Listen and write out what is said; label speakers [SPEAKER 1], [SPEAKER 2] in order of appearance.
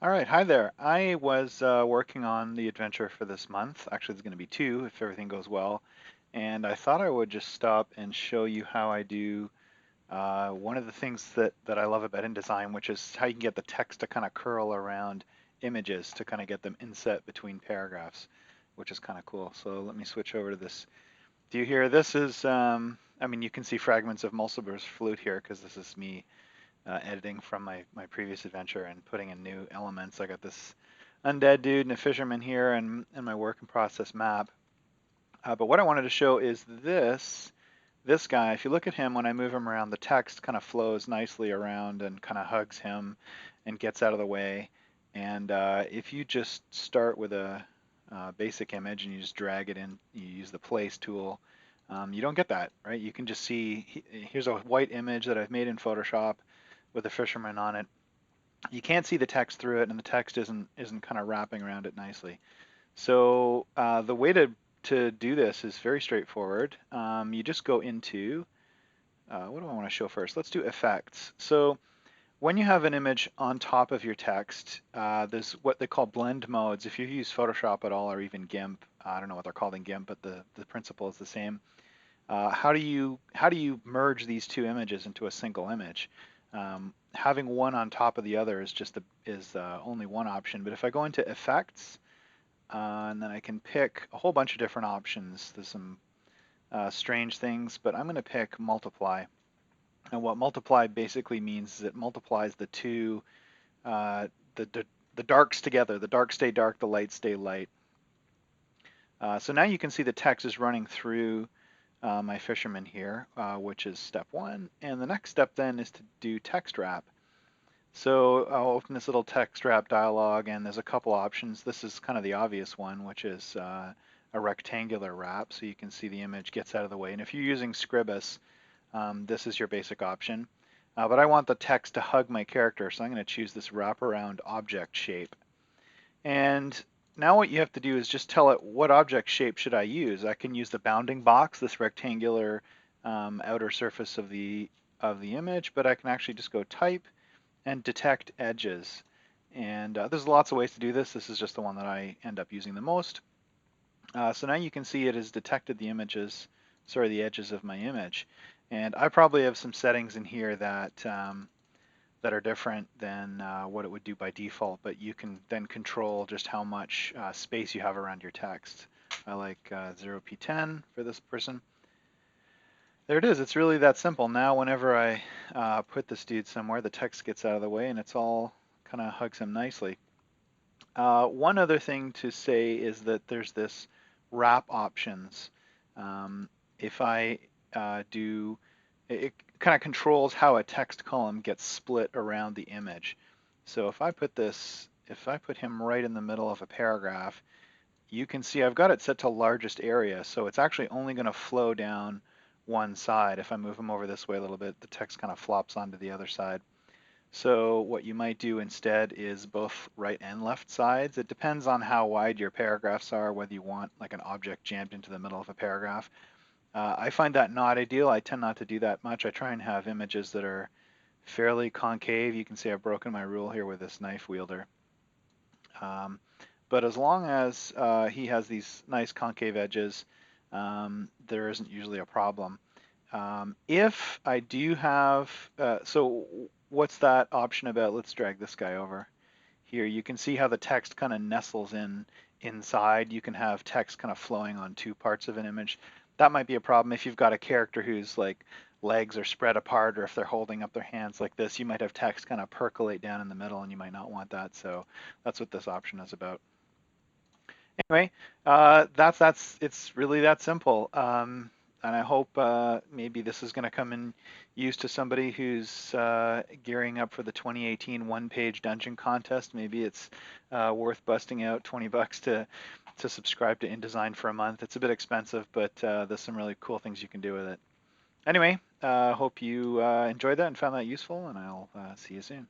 [SPEAKER 1] All right, hi there. I was working on the adventure for this month. Actually, it's going to be two if everything goes well. And I thought I would just stop and show you how I do one of the things that I love about InDesign, which is how you can get the text to kind of curl around images to kind of get them inset between paragraphs, which is kind of cool. So let me switch over to this. Do you hear this is, I mean, you can see fragments of Mulciber's flute here because this is me editing from my previous adventure and putting in new elements. I got this undead dude and a fisherman here and my work in process map. But what I wanted to show is this guy. If you look at him, when I move him around, the text kind of flows nicely around and kind of hugs him and gets out of the way. And if you just start with a basic image and you just drag it in, you use the place tool, you don't get that, right? You can just see, here's a white image that I've made in Photoshop with a fisherman on it. You can't see the text through it, and the text isn't kind of wrapping around it nicely. So the way to do this is very straightforward. You just go into what do I want to show first? Let's do effects. So when you have an image on top of your text, there's what they call blend modes. If you use Photoshop at all or even GIMP, I don't know what they're called in GIMP, but the principle is the same. How do you merge these two images into a single image? Having one on top of the other is only one option. But if I go into effects, and then I can pick a whole bunch of different options. There's some strange things, but I'm going to pick multiply. And what multiply basically means is it multiplies the two, uh, the darks together. The dark stay dark, the light stay light. So now you can see the text is running through my fisherman here, which is step one. And the next step then is to do text wrap. So I'll open this little text wrap dialog, and there's a couple options. This is kind of the obvious one, which is a rectangular wrap, so you can see the image gets out of the way. And if you're using Scribus, this is your basic option. But I want the text to hug my character, so I'm going to choose this wraparound object shape. And now what you have to do is just tell it what object shape should I use. I can use the bounding box, this rectangular outer surface of the image, but I can actually just go type and detect edges. And there's lots of ways to do this. This is just the one that I end up using the most. So now you can see it has detected the the edges of my image. And I probably have some settings in here that are different than what it would do by default, but you can then control just how much space you have around your text. I like 0p10 for this person. There it is. It's really that simple. Now whenever I put this dude somewhere, the text gets out of the way and it's all kind of hugs him nicely. One other thing to say is that there's this wrap options. If I do, it kind of controls how a text column gets split around the image. So if I put him right in the middle of a paragraph, you can see I've got it set to largest area. So it's actually only going to flow down one side. If I move him over this way a little bit, the text kind of flops onto the other side. So what you might do instead is both right and left sides. It depends on how wide your paragraphs are, whether you want like an object jammed into the middle of a paragraph. I find that not ideal. I tend not to do that much. I try and have images that are fairly concave. You can see I've broken my rule here with this knife wielder. But as long as he has these nice concave edges, there isn't usually a problem. If I do have, so what's that option about? Let's drag this guy over here. You can see how the text kind of nestles inside. You can have text kind of flowing on two parts of an image. That might be a problem if you've got a character whose like legs are spread apart, or if they're holding up their hands like this, you might have text kind of percolate down in the middle and you might not want that. So that's what this option is about. Anyway, that's it's really that simple. And I hope maybe this is going to come in use to somebody who's gearing up for the 2018 one-page dungeon contest. Maybe it's worth busting out 20 bucks to subscribe to InDesign for a month. It's a bit expensive, but there's some really cool things you can do with it. Anyway, hope you enjoyed that and found that useful, and I'll see you soon.